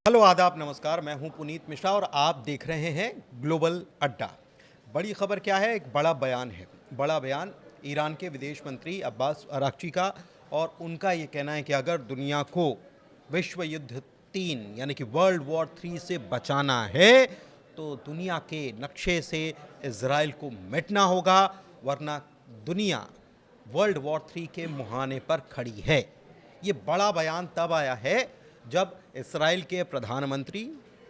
Hello आदाब नमस्कार, मैं हूं पुनीत मिश्रा और आप देख रहे हैं ग्लोबल अड्डा। बड़ी खबर क्या है? एक बड़ा बयान है। बड़ा बयान ईरान के विदेश मंत्री अब्बास अराक्ची का, और उनका ये कहना है कि अगर दुनिया को विश्व युद्ध 3 यानी कि वर्ल्ड वॉर 3 से बचाना है तो दुनिया के नक्शे से इजराइल को मिटना होगा, वरना दुनिया वर्ल्ड वॉर 3 के मुहाने पर खड़ी है। ये बड़ा बयान तब आया है जब इस्राएल के प्रधानमंत्री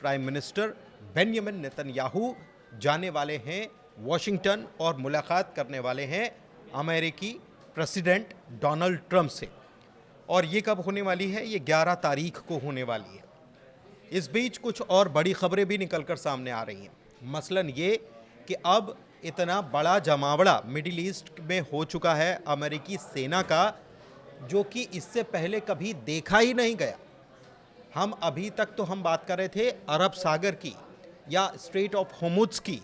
प्राइम मिनिस्टर बेंजामिन नेतन्याहू जाने वाले हैं वॉशिंगटन और मुलाकात करने वाले हैं अमेरिकी प्रेसिडेंट डोनाल्ड ट्रंप से। और ये कब होने वाली है? ये 11 तारीख को होने वाली है। इस बीच कुछ और बड़ी खबरें भी निकलकर सामने आ रही हैं। मसलन ये कि अब इतना बड़ा जमावड़ा मिडिल ईस्ट में हो चुका है अमेरिकी सेना का, जो कि इससे पहले कभी देखा ही नहीं गया। हम अभी तक तो हम बात कर रहे थे अरब सागर की या स्ट्रेट ऑफ होर्मुज़ की,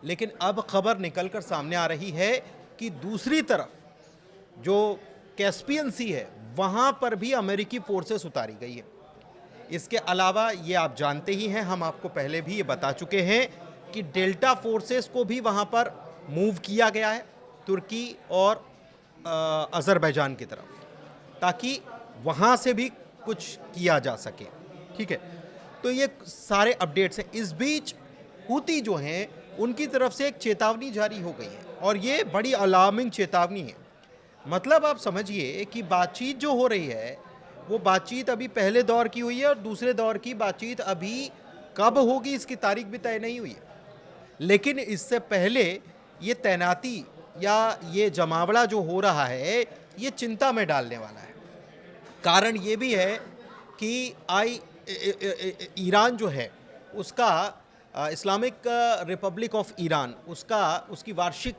लेकिन अब खबर निकलकर सामने आ रही है कि दूसरी तरफ जो कैस्पियन सी है वहाँ पर भी अमेरिकी फोर्सेस उतारी गई है। इसके अलावा ये आप जानते ही हैं, हम आपको पहले भी ये बता चुके हैं कि डेल्टा फोर्सेस को भी वहाँ पर मूव किया गया है तुर्की और अज़रबैजान की तरफ, ताकि वहाँ से भी कुछ किया जा सके। ठीक है, तो ये सारे अपडेट्स हैं। इस बीच हूती जो हैं उनकी तरफ से एक चेतावनी जारी हो गई है, और ये बड़ी अलार्मिंग चेतावनी है। मतलब आप समझिए कि बातचीत जो हो रही है वो बातचीत अभी पहले दौर की हुई है, और दूसरे दौर की बातचीत अभी कब होगी इसकी तारीख भी तय नहीं हुई है। लेकिन इससे पहले ये तैनाती या ये जमावड़ा जो हो रहा है ये चिंता में डालने वाला है। कारण ये भी है कि ईरान जो है उसका इस्लामिक रिपब्लिक ऑफ ईरान उसकी वार्षिक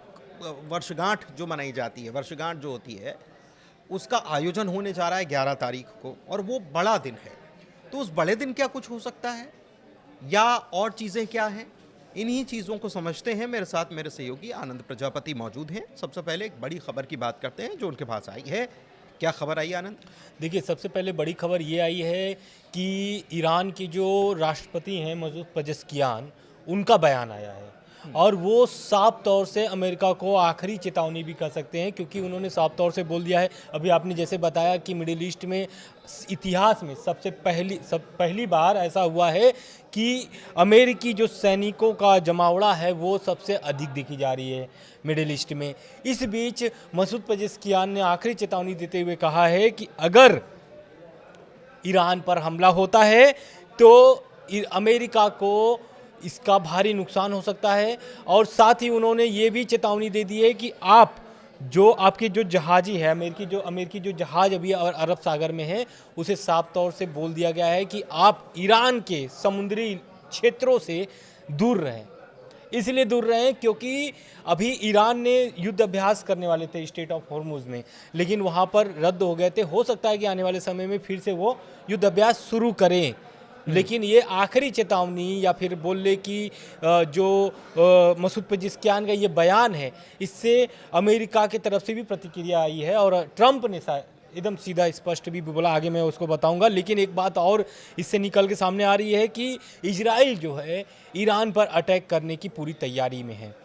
वर्षगांठ जो मनाई जाती है, वर्षगांठ जो होती है, उसका आयोजन होने जा रहा है 11 तारीख को, और वो बड़ा दिन है। तो उस बड़े दिन क्या कुछ हो सकता है या और चीज़ें क्या हैं, इन्हीं चीज़ों को समझते हैं। मेरे साथ मेरे सहयोगी आनंद प्रजापति मौजूद हैं। सबसे पहले एक बड़ी खबर की बात करते हैं जो उनके पास आई है। क्या खबर आई आनंद? देखिए, सबसे पहले बड़ी खबर ये आई है कि ईरान के जो राष्ट्रपति हैं मसूद पेजेश्कियान, उनका बयान आया है, और वो साफ तौर से अमेरिका को आखिरी चेतावनी भी कह सकते हैं, क्योंकि उन्होंने साफ तौर से बोल दिया है। अभी आपने जैसे बताया कि मिडिल ईस्ट में इतिहास में पहली बार ऐसा हुआ है कि अमेरिकी जो सैनिकों का जमावड़ा है वो सबसे अधिक दिखी जा रही है मिडिल ईस्ट में। इस बीच मसूद पेजेश्कियान ने आखिरी चेतावनी देते हुए कहा है कि अगर ईरान पर हमला होता है तो अमेरिका को इसका भारी नुकसान हो सकता है, और साथ ही उन्होंने ये भी चेतावनी दे दी है कि आपके जो जहाजी है अमेरिकी जो जहाज अभी और अरब सागर में है, उसे साफ तौर से बोल दिया गया है कि आप ईरान के समुद्री क्षेत्रों से दूर रहें। इसलिए दूर रहें क्योंकि अभी ईरान ने युद्ध अभ्यास करने वाले थे स्ट्रेट ऑफ होर्मुज़ में, लेकिन वहाँ पर रद्द हो गए थे। हो सकता है कि आने वाले समय में फिर से वो युद्ध अभ्यास शुरू करें, लेकिन ये आखिरी चेतावनी या फिर बोल ले कि जो मसूद पेजेश्कियान का ये बयान है, इससे अमेरिका की तरफ से भी प्रतिक्रिया आई है, और ट्रंप ने एकदम सीधा स्पष्ट भी बोला, आगे मैं उसको बताऊंगा। लेकिन एक बात और इससे निकल के सामने आ रही है कि इजराइल जो है ईरान पर अटैक करने की पूरी तैयारी में है।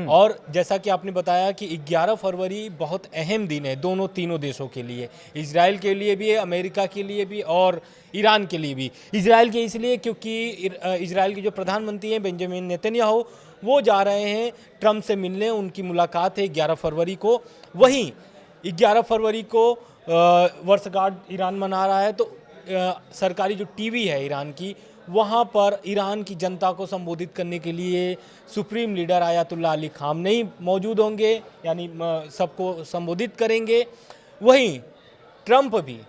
और जैसा कि आपने बताया कि 11 फरवरी बहुत अहम दिन है तीनों देशों के लिए, इजराइल के लिए भी, अमेरिका के लिए भी और ईरान के लिए भी। इजराइल के इसलिए क्योंकि इजराइल के जो प्रधानमंत्री हैं बेंजामिन नेतन्याहू, वो जा रहे हैं ट्रंप से मिलने। उनकी मुलाकात है 11 फरवरी को। वहीं 11 फरवरी को वर्षगांठ ईरान मना रहा है, तो सरकारी जो टीवी है ईरान की, वहाँ पर ईरान की जनता को संबोधित करने के लिए supreme leader Ayatollah Ali Khamenei मौजूद होंगे, यानी सबको संबोधित करेंगे। वहीं ट्रंप भी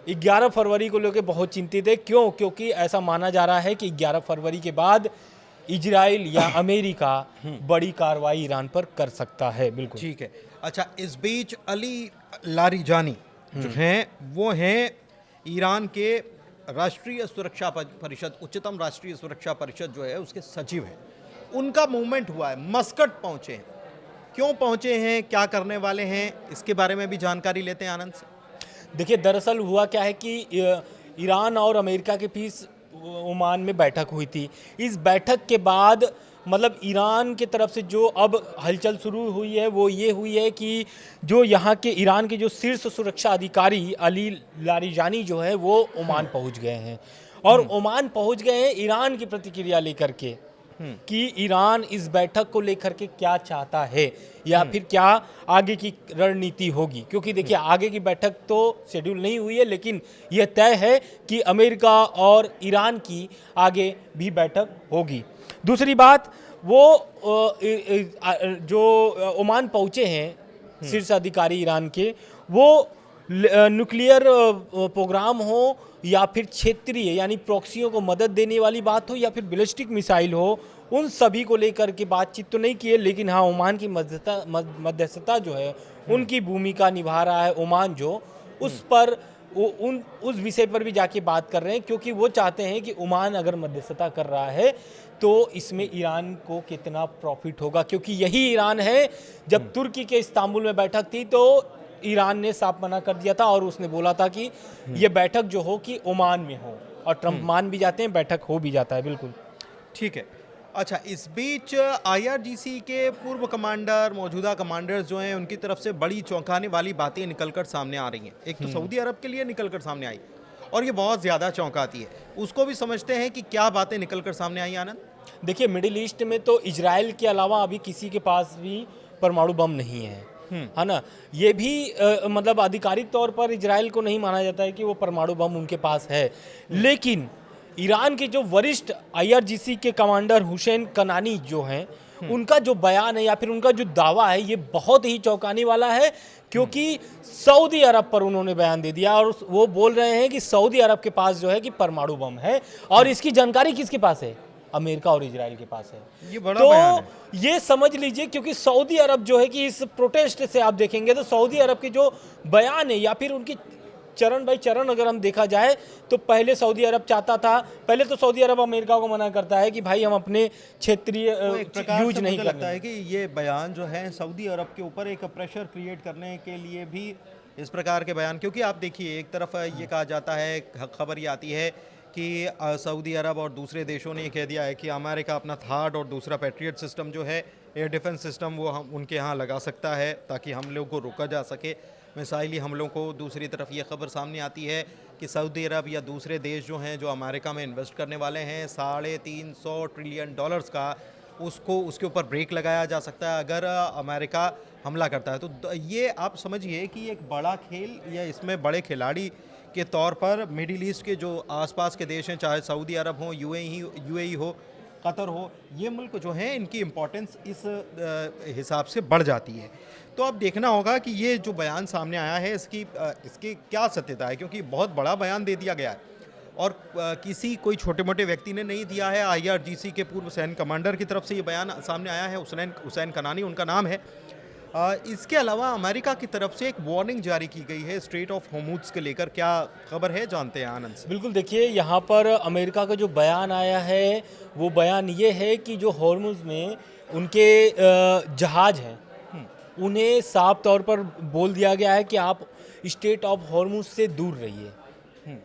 11 फरवरी को लेकर बहुत चिंतित है। क्योंकि ऐसा माना जा रहा है कि 11 फरवरी के बाद इजराइल या अमेरिका बड़ी कार्रवाई ईरान पर कर सकता है। बिल्कुल ठीक है। अच्छा, इस बीच अली लारिजानी जो हैं वो हैं ईरान के राष्ट्रीय सुरक्षा परिषद, उच्चतम राष्ट्रीय सुरक्षा परिषद जो है उसके सचिव हैं। उनका मूवमेंट हुआ है, मस्कट पहुंचे हैं। क्यों पहुंचे हैं, क्या करने वाले हैं, इसके बारे में भी जानकारी लेते हैं आनंद से। देखिए, दरअसल हुआ क्या है कि ईरान और अमेरिका के बीच ओमान में बैठक हुई थी। इस बैठक के बाद मतलब ईरान की तरफ से जो अब हलचल शुरू हुई है वो ये हुई है कि जो यहाँ के ईरान के जो शीर्ष सुरक्षा अधिकारी अली लारिजानी जो है वो ओमान पहुँच गए हैं और ओमान पहुँच गए हैं ईरान की प्रतिक्रिया लेकर के कि ईरान इस बैठक को लेकर के क्या चाहता है या फिर क्या आगे की रणनीति होगी, क्योंकि देखिए आगे की बैठक तो शेड्यूल नहीं हुई है लेकिन यह तय है कि अमेरिका और ईरान की आगे भी बैठक होगी। दूसरी बात वो जो ओमान पहुँचे हैं शीर्ष अधिकारी ईरान के, वो न्यूक्लियर प्रोग्राम हो या फिर क्षेत्रीय यानी प्रॉक्सियों को मदद देने वाली बात हो या फिर बैलिस्टिक मिसाइल हो, उन सभी को लेकर के बातचीत तो नहीं की है, लेकिन हाँ ओमान की मध्यस्थता जो है उनकी भूमिका निभा रहा है ओमान, जो उस पर उस विषय पर भी जाके बात कर रहे हैं, क्योंकि वो चाहते हैं कि ओमान अगर मध्यस्थता कर रहा है तो इसमें ईरान को कितना प्रॉफिट होगा, क्योंकि यही ईरान है जब तुर्की के इस्तांबुल में बैठक थी तो ईरान ने साफ मना कर दिया था और उसने बोला था कि ये बैठक जो हो कि ओमान में हो, और ट्रंप मान भी जाते हैं, बैठक हो भी जाता है। बिल्कुल ठीक है। अच्छा, इस बीच आईआरजीसी के पूर्व कमांडर, मौजूदा कमांडर्स जो हैं, उनकी तरफ से बड़ी चौंकाने वाली बातें निकलकर सामने आ रही हैं। एक तो सऊदी अरब के लिए निकलकर सामने आई और ये बहुत ज़्यादा चौंकाती है। उसको भी समझते हैं कि क्या बातें निकलकर सामने आई। आनंद, देखिए मिडिल ईस्ट में तो इजराइल के अलावा अभी किसी के पास भी परमाणु बम नहीं है, है ना। ये भी मतलब आधिकारिक तौर पर इजराइल को नहीं माना जाता है कि वो परमाणु बम उनके पास है, लेकिन ईरान के जो वरिष्ठ आईआरजीसी के कमांडर हुसैन कनानी जो हैं, उनका जो बयान है या फिर उनका जो दावा है ये बहुत ही चौंकाने वाला है, क्योंकि सऊदी अरब पर उन्होंने बयान दे दिया और वो बोल रहे हैं कि सऊदी अरब के पास जो है कि परमाणु बम है, और इसकी जानकारी किसके पास है? अमेरिका और इजराइल के पास है। ये बड़ा बयान है। तो ये समझ लीजिए, क्योंकि सऊदी अरब जो है कि इस प्रोटेस्ट से आप देखेंगे तो सऊदी अरब के जो बयान है या फिर उनकी चरण बाई चरण अगर हम देखा जाए तो पहले सऊदी अरब चाहता था, पहले तो सऊदी अरब अमेरिका को मना करता है कि भाई हम अपने क्षेत्रीय यूज नहीं करते। लगता है कि ये बयान जो है सऊदी अरब के ऊपर एक प्रेशर क्रिएट करने के लिए भी इस प्रकार के बयान, क्योंकि आप देखिए एक तरफ ये कहा जाता है, खबर ये आती है कि सऊदी अरब और दूसरे देशों ने ये कह दिया है कि अमेरिका अपना थार्ड और दूसरा पैट्रियट सिस्टम जो है, एयर डिफेंस सिस्टम, वो हम उनके यहाँ लगा सकता है ताकि हमलों को रोका जा सके, मिसाइली हमलों को। दूसरी तरफ ये खबर सामने आती है कि सऊदी अरब या दूसरे देश जो हैं जो अमेरिका में इन्वेस्ट करने वाले हैं $350 ट्रिलियन का, उसको उसके ऊपर ब्रेक लगाया जा सकता है अगर अमेरिका हमला करता है। तो ये आप समझिए कि एक बड़ा खेल, या इसमें बड़े खिलाड़ी के तौर पर मिडिल ईस्ट के जो आसपास के देश हैं, चाहे सऊदी अरब हो, यूएई हो, कतर हो, ये मुल्क जो हैं इनकी इम्पोर्टेंस इस हिसाब से बढ़ जाती है। तो अब देखना होगा कि ये जो बयान सामने आया है इसकी क्या सत्यता है, क्योंकि बहुत बड़ा बयान दे दिया गया है और किसी कोई छोटे मोटे व्यक्ति ने नहीं दिया है। आईआरजीसी के पूर्व सैन्य कमांडर की तरफ से ये बयान सामने आया है, हुसैन कनानी उनका नाम है। इसके अलावा अमेरिका की तरफ से एक वार्निंग जारी की गई है स्ट्रेट ऑफ होर्मुज़ के लेकर, क्या खबर है, जानते हैं आनंद से। बिल्कुल, देखिए यहाँ पर अमेरिका का जो बयान आया है वो बयान ये है कि जो होर्मुज़ में उनके जहाज़ हैं उन्हें साफ तौर पर बोल दिया गया है कि आप स्ट्रेट ऑफ होर्मुज़ से दूर रहिए।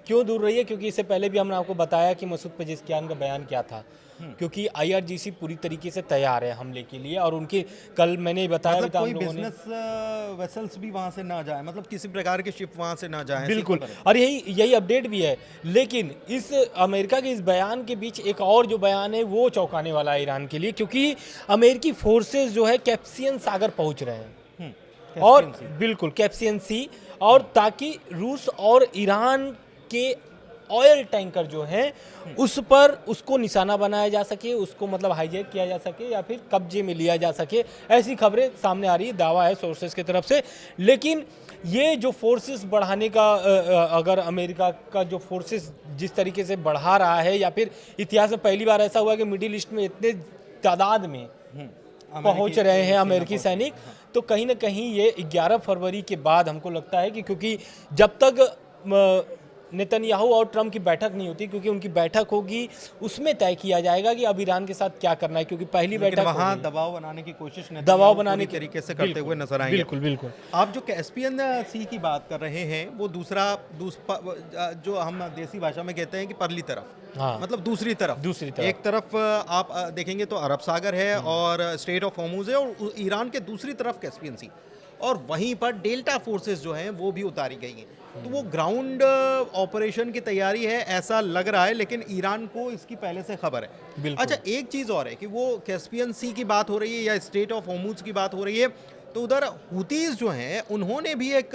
क्यों दूर रहिए? क्योंकि इससे पहले भी हमने आपको बताया कि मसूद पेजेश्कियान का बयान क्या था, क्योंकि आईआरजीसी पूरी तरीके से तैयार है हमले के लिए, और उनके कल मैंने बताया मतलब कोई बिजनेस वेसल्स भी वहां से ना जाए, मतलब किसी प्रकार के शिप वहां से ना जाए। बिल्कुल, और यही अपडेट भी है। लेकिन इस अमेरिका के इस बयान के बीच एक और जो बयान है वो चौंकाने वाला है ईरान के लिए, क्योंकि अमेरिकी फोर्सेस जो है कैस्पियन सागर पहुंच रहे हैं, और बिल्कुल कैस्पियन सी, और ताकि रूस और ईरान के ऑयल टैंकर जो हैं उस पर उसको निशाना बनाया जा सके, उसको मतलब हाईजैक किया जा सके या फिर कब्जे में लिया जा सके, ऐसी खबरें सामने आ रही है, दावा है सोर्सेस की तरफ से। लेकिन ये जो फोर्सेस बढ़ाने का अगर अमेरिका का जो फोर्सेस जिस तरीके से बढ़ा रहा है, या फिर इतिहास में पहली बार ऐसा हुआ कि मिडिल ईस्ट में इतने तादाद में पहुंच रहे हैं अमेरिकी सैनिक, तो कहीं ना कहीं ये 11 फरवरी के बाद हमको लगता है कि, क्योंकि जब तक नेतन्याहू और ट्रम्प की बैठक नहीं होती, क्योंकि उनकी बैठक होगी उसमें तय किया जाएगा कि अब ईरान के साथ क्या करना है, क्योंकि पहली लेकिन बैठक वहाँ होगी। दबाव बनाने की कोशिश दबाव बनाने पूरी तरीके से करते हुए नजर आएंगे। बिल्कुल बिल्कुल। आप जो कैस्पियन सी की बात कर रहे हैं वो जो हम देसी भाषा में कहते हैं कि परली तरफ, हाँ, मतलब दूसरी तरफ। एक तरफ आप देखेंगे तो अरब सागर है और स्ट्रेट ऑफ हॉर्मुज है, और ईरान के दूसरी तरफ कैस्पियन सी, और वहीं पर डेल्टा फोर्सेस जो हैं वो भी उतारी गई हैं। तो वो ग्राउंड ऑपरेशन की तैयारी है ऐसा लग रहा है, लेकिन ईरान को इसकी पहले से खबर है। बिल्कुल। अच्छा, एक चीज़ और है कि वो कैस्पियन सी की बात हो रही है या स्ट्रेट ऑफ हॉर्मुज की बात हो रही है, तो उधर हुतीज जो हैं उन्होंने भी एक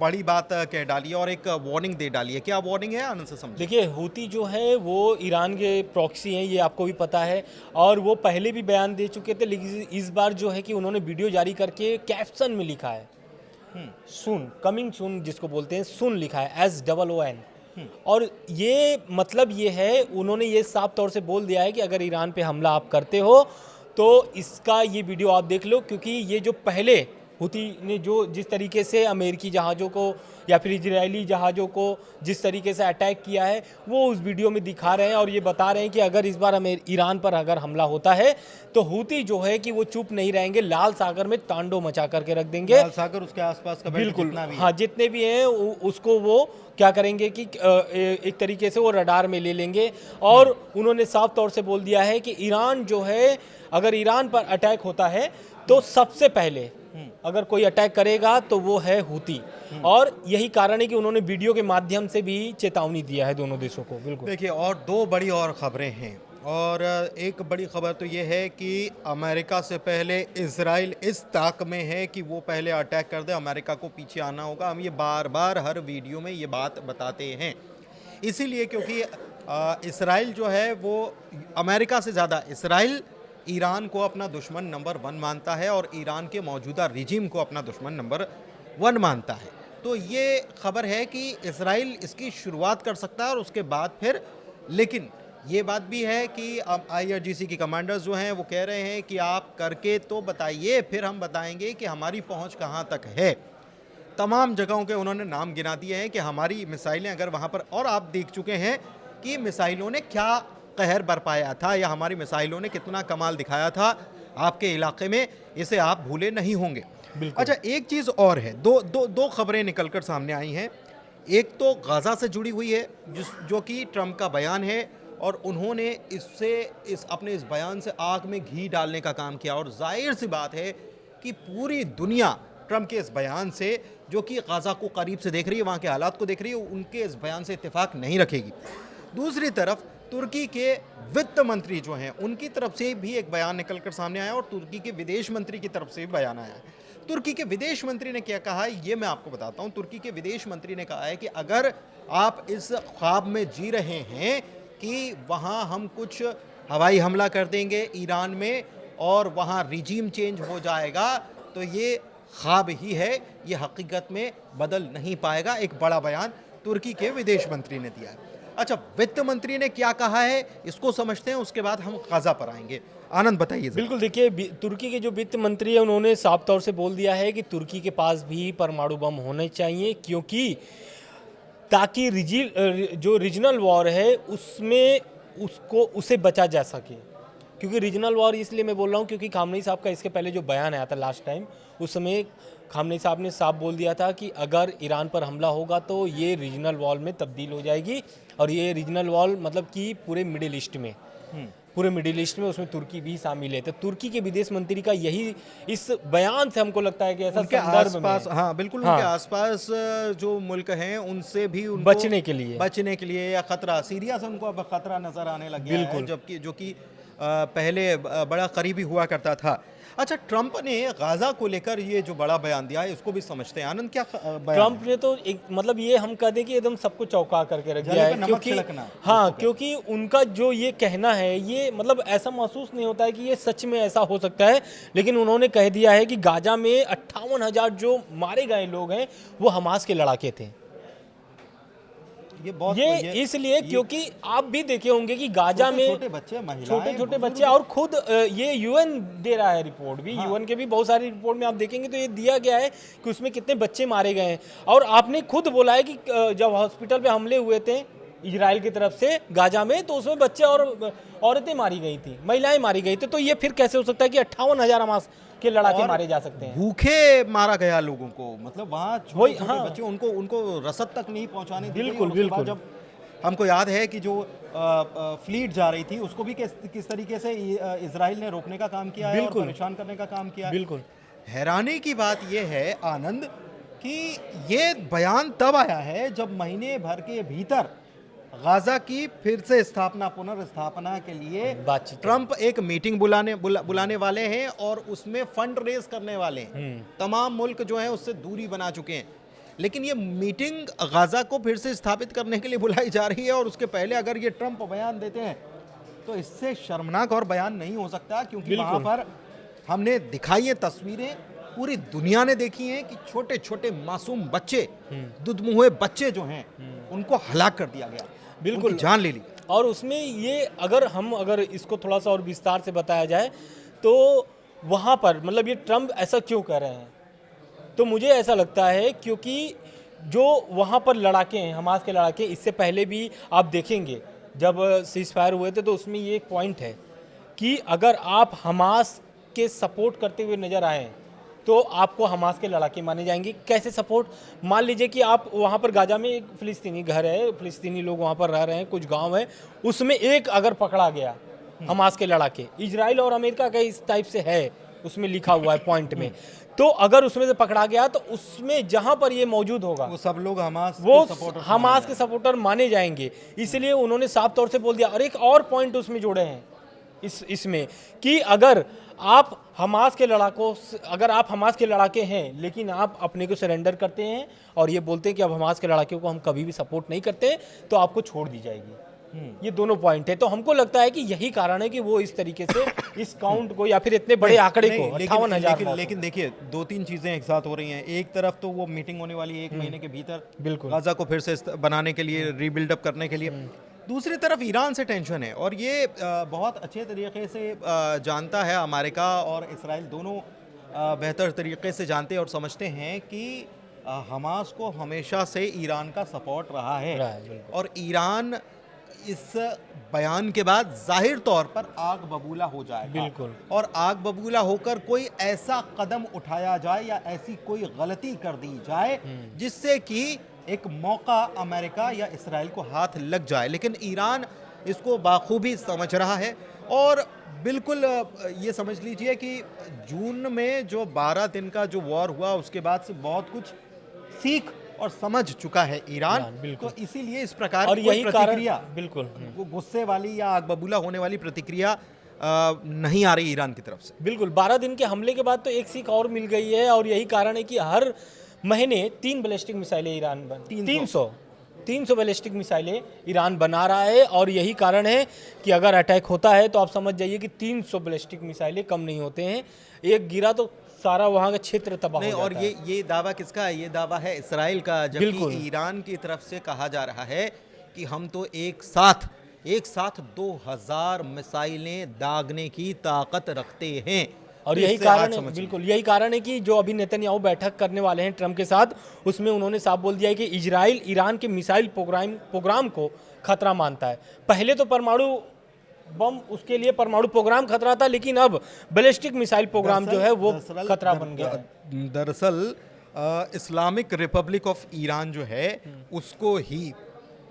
बड़ी बात कह डाली है और एक वार्निंग दे डाली है। क्या वार्निंग है, आनंद से समझिए। देखिए, हूती जो है वो ईरान के प्रॉक्सी हैं, ये आपको भी पता है, और वो पहले भी बयान दे चुके थे, लेकिन इस बार जो है कि उन्होंने वीडियो जारी करके कैप्शन में लिखा है सुन, कमिंग सुन जिसको बोलते हैं, सुन लिखा है SOON। और ये मतलब ये है, उन्होंने ये साफ तौर से बोल दिया है कि अगर ईरान पे हमला आप करते हो तो इसका ये वीडियो आप देख लो, क्योंकि ये जो पहले हुती ने जो जिस तरीके से अमेरिकी जहाज़ों को या फिर इजरायली जहाज़ों को जिस तरीके से अटैक किया है, वो उस वीडियो में दिखा रहे हैं, और ये बता रहे हैं कि अगर इस बार ईरान पर अगर हमला होता है तो हुती जो है कि वो चुप नहीं रहेंगे, लाल सागर में तांडव मचा करके रख देंगे। लाल सागर उसके आसपास का बिल्कुल, जितना भी हाँ, जितने भी हैं उसको वो क्या करेंगे कि एक तरीके से वो रडार में ले लेंगे। और उन्होंने साफ तौर से बोल दिया है कि ईरान जो है, अगर ईरान पर अटैक होता है तो सबसे पहले अगर कोई अटैक करेगा तो वो है हुती। और यही कारण है कि उन्होंने वीडियो के माध्यम से भी चेतावनी दिया है दोनों देशों को। बिल्कुल। देखिए, और दो बड़ी और खबरें हैं, और एक बड़ी खबर तो ये है कि अमेरिका से पहले इजराइल इस ताक में है कि वो पहले अटैक कर दे, अमेरिका को पीछे आना होगा। हम ये बार बार हर वीडियो में ये बात बताते हैं, इसीलिए क्योंकि इजराइल जो है वो अमेरिका से ज़्यादा इसराइल ईरान को अपना दुश्मन नंबर 1 मानता है, और ईरान के मौजूदा रिजीम को अपना दुश्मन नंबर 1 मानता है। तो ये खबर है कि इजराइल इसकी शुरुआत कर सकता है और उसके बाद फिर, लेकिन ये बात भी है कि IRGC की कमांडर्स जो हैं वो कह रहे हैं कि आप करके तो बताइए, फिर हम बताएंगे कि हमारी पहुंच कहां तक है। तमाम जगहों के उन्होंने नाम गिना दिए हैं कि हमारी मिसाइलें अगर वहां पर, और आप देख चुके हैं कि मिसाइलों ने क्या कहर बरपाया था या हमारी मिसाइलों ने कितना कमाल दिखाया था आपके इलाके में, इसे आप भूले नहीं होंगे। अच्छा, एक चीज़ और है, दो खबरें निकलकर सामने आई हैं। एक तो गाज़ा से जुड़ी हुई है, जो कि ट्रंप का बयान है, और उन्होंने अपने इस बयान से आग में घी डालने का काम किया, और जाहिर सी बात है कि पूरी दुनिया ट्रंप के इस बयान से, जो कि गाज़ा को करीब से देख रही है, वहाँ के हालात को देख रही है, उनके इस बयान से इत्तेफाक नहीं रखेगी। दूसरी तरफ तुर्की के वित्त मंत्री जो हैं उनकी तरफ से भी एक बयान निकलकर सामने आया, और तुर्की के विदेश मंत्री की तरफ से भी बयान आया है। तुर्की के विदेश मंत्री ने क्या कहा है ये मैं आपको बताता हूं। तुर्की के विदेश मंत्री ने कहा है कि अगर आप इस ख्वाब में जी रहे हैं कि वहां हम कुछ हवाई हमला कर देंगे ईरान में और वहां रिजीम चेंज हो जाएगा, तो ये ख्वाब ही है, ये हकीकत में बदल नहीं पाएगा। एक बड़ा बयान तुर्की के विदेश मंत्री ने दिया है। अच्छा, वित्त मंत्री ने क्या कहा है इसको समझते हैं, उसके बाद हम गाज़ा पर आएंगे। आनंद बताइए। बिल्कुल, देखिए, तुर्की के जो वित्त मंत्री है उन्होंने साफ तौर से बोल दिया है कि तुर्की के पास भी परमाणु बम होने चाहिए, क्योंकि ताकि जो रीजनल वॉर है उसमें उसे बचा जा सके। क्योंकि रीजनल वॉर इसलिए मैं बोल रहा हूँ क्योंकि खामनेई साहब का इसके पहले जो बयान आया था लास्ट टाइम, उस समय खामनेई साहब ने साफ बोल दिया था कि अगर ईरान पर हमला होगा तो ये रीजनल वॉर में तब्दील हो जाएगी, और ये रीजनल वॉर मतलब कि पूरे मिडिल ईस्ट में उसमें तुर्की भी शामिल है। तो तुर्की के विदेश मंत्री का यही इस बयान से हमको लगता है कि ऐसा उनके आसपास, हाँ बिल्कुल, उनके आसपास जो मुल्क हैं उनसे भी उनको बचने के लिए या खतरा, सीरिया से उनको अब खतरा नजर आने लग गया है, जबकि जो कि पहले बड़ा करीबी हुआ करता था। अच्छा, ट्रंप ने गाज़ा को लेकर ये जो बड़ा बयान दिया है इसको भी समझते हैं। आनंद, क्या बयान? ट्रंप ने तो एक मतलब ये हम कह दें कि एकदम सबको चौंका करके रख दिया है, क्योंकि उनका जो ये कहना है, ये मतलब ऐसा महसूस नहीं होता है कि ये सच में ऐसा हो सकता है, लेकिन उन्होंने कह दिया है कि गाज़ा में 58,000 जो मारे गए लोग हैं वो हमास के लड़ाके थे। ये इसलिए क्योंकि आप भी देखे होंगे कि गाजा में छोटे बच्चे, महिलाएं, छोटे छोटे बच्चे, और खुद ये यूएन दे रहा है रिपोर्ट भी, यूएन के भी बहुत सारी रिपोर्ट में आप देखेंगे तो ये दिया गया है कि उसमें कितने बच्चे मारे गए हैं। और आपने खुद बोला है कि जब हॉस्पिटल पे हमले हुए थे इजराइल की तरफ से गाजा में, तो उसमें बच्चे और औरतें मारी गई थी, महिलाएं मारी गई थी। तो ये फिर कैसे हो सकता है कि 58,000 हमास के लड़ाके मारे जा सकते हैं? भूखे मारा गया लोगों को, मतलब वहाँ छोटे छोटे हाँ। बच्चे, उनको रसद तक नहीं पहुँचाने दी गई। बिल्कुल, और उसके बाद बिल्कुल। जब हमको याद है कि जो फ्लीट जा रही थी उसको भी किस तरीके से इजराइल ने रोकने का काम किया है और बिल्कुल। परेशान करने का काम किया है। बिल्कुल। हैरानी की बात यह है आनंद कि ये बयान तब आया है जब महीने भर के भीतर गाजा की फिर से पुनर्स्थापना के लिए बातचीत ट्रंप एक मीटिंग बुलाने वाले हैं और उसमें फंड रेज करने वाले हैं। तमाम मुल्क जो हैं उससे दूरी बना चुके हैं, लेकिन ये मीटिंग गाजा को फिर से स्थापित करने के लिए बुलाई जा रही है। और उसके पहले अगर ये ट्रंप बयान देते हैं तो इससे शर्मनाक और बयान नहीं हो सकता, क्योंकि वहां पर हमने दिखाई है तस्वीरें, पूरी दुनिया ने देखी हैं कि छोटे छोटे मासूम बच्चे, दुधमुहे बच्चे जो हैं उनको हलाक कर दिया गया, बिल्कुल, उनकी जान ले ली। और उसमें ये अगर इसको थोड़ा सा और विस्तार से बताया जाए तो वहाँ पर मतलब ये ट्रंप ऐसा क्यों कर रहे हैं, तो मुझे ऐसा लगता है क्योंकि जो वहाँ पर लड़ाके हैं, हमास के लड़ाके, इससे पहले भी आप देखेंगे जब सीज फायर हुए थे तो उसमें ये एक पॉइंट है कि अगर आप हमास के सपोर्ट करते हुए नज़र आएँ तो आपको हमास के लड़ाके माने जाएंगे। कैसे सपोर्ट? मान लीजिए कि आप वहाँ पर गाजा में एक फ़िलिस्तीनी घर है, फ़िलिस्तीनी लोग वहाँ पर रह रहे हैं, कुछ गांव है, उसमें एक अगर पकड़ा गया हमास के लड़ाके, इजराइल और अमेरिका का इस टाइप से है, उसमें लिखा हुआ है पॉइंट में, तो अगर उसमें से पकड़ा गया तो उसमें जहाँ पर ये मौजूद होगा वो सब लोग हमास के सपोर्टर माने जाएंगे। इसलिए उन्होंने साफ तौर से बोल दिया। और एक और पॉइंट उसमें जोड़े हैं इसमें कि अगर आप हमास के लड़ाके हैं लेकिन आप अपने को सरेंडर करते हैं और ये बोलते हैं कि अब हमास के लड़ाके को हम कभी भी सपोर्ट नहीं करते, तो आपको छोड़ दी जाएगी। ये दोनों पॉइंट है। तो हमको लगता है कि यही कारण है कि वो इस तरीके से इस काउंट को या फिर इतने बड़े आंकड़े को 58,000। लेकिन देखिए, दो तीन चीजें एक साथ हो रही हैं। एक तरफ तो वो मीटिंग होने वाली है 1 महीने के भीतर, बिल्कुल, गाजा को फिर से बनाने के लिए, रीबिल्डअप करने के लिए। दूसरी तरफ ईरान से टेंशन है, और ये बहुत अच्छे तरीके से जानता है अमेरिका और इसराइल दोनों बेहतर तरीके से जानते हैं और समझते हैं कि हमास को हमेशा से ईरान का सपोर्ट रहा है। और ईरान इस बयान के बाद जाहिर तौर पर आग बबूला हो जाएगा। बिल्कुल। और आग बबूला होकर कोई ऐसा कदम उठाया जाए या ऐसी कोई गलती कर दी जाए जिससे कि एक मौका अमेरिका या इसराइल को हाथ लग जाए। लेकिन ईरान इसको बाखूबी समझ रहा है, और बिल्कुल ये समझ लीजिए कि जून में जो 12 दिन का जो वॉर हुआ उसके बाद से बहुत कुछ सीख और समझ चुका है ईरान। तो इसीलिए इस प्रकार और की यही प्रतिक्रिया, बिल्कुल गुस्से वाली या आग बबूला होने वाली प्रतिक्रिया नहीं आ रही ईरान की तरफ से। बिल्कुल, 12 दिन के हमले के बाद तो एक सीख और मिल गई है। और यही कारण है कि हर महीने 3 बैलिस्टिक मिसाइलें ईरान 300 बैलिस्टिक मिसाइलें ईरान बना रहा है। और यही कारण है कि अगर अटैक होता है तो आप समझ जाइए कि 300 बैलिस्टिक मिसाइलें कम नहीं होते हैं। एक गिरा तो सारा वहाँ का क्षेत्र तबाह हो जाता और है। ये दावा किसका है? ये दावा है इसराइल का, जबकि ईरान की तरफ से कहा जा रहा है कि हम तो एक साथ 2000 मिसाइलें दागने की ताकत रखते हैं। और यही कारण है, बिल्कुल यही कारण है कि जो अभी नेतन्याहू बैठक करने वाले हैं ट्रंप के साथ, उसमें उन्होंने साफ बोल दिया है कि इजराइल ईरान के मिसाइल प्रोग्राम को खतरा मानता है। पहले तो परमाणु बम, उसके लिए परमाणु प्रोग्राम खतरा था, लेकिन अब बैलिस्टिक मिसाइल प्रोग्राम जो है वो खतरा बन गया है। दरअसल इस्लामिक रिपब्लिक ऑफ ईरान जो है उसको ही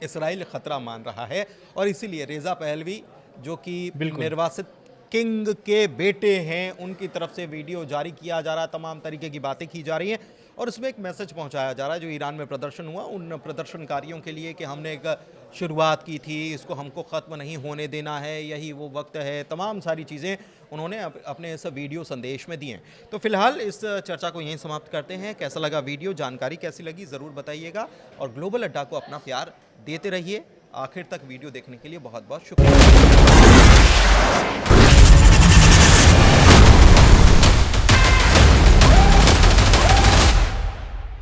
इसराइल खतरा मान रहा है। और इसीलिए रेजा पहलवी, जो कि निर्वासित किंग के बेटे हैं, उनकी तरफ से वीडियो जारी किया जा रहा है, तमाम तरीके की बातें की जा रही हैं। और उसमें एक मैसेज पहुंचाया जा रहा है जो ईरान में प्रदर्शन हुआ उन प्रदर्शनकारियों के लिए कि हमने एक शुरुआत की थी, इसको हमको ख़त्म नहीं होने देना है, यही वो वक्त है। तमाम सारी चीज़ें उन्होंने अपने इस वीडियो संदेश में दी हैं। तो फिलहाल इस चर्चा को यहीं समाप्त करते हैं। कैसा लगा वीडियो, जानकारी कैसी लगी, ज़रूर बताइएगा। और ग्लोबल अड्डा को अपना प्यार देते रहिए। आखिर तक वीडियो देखने के लिए बहुत बहुत शुक्रिया।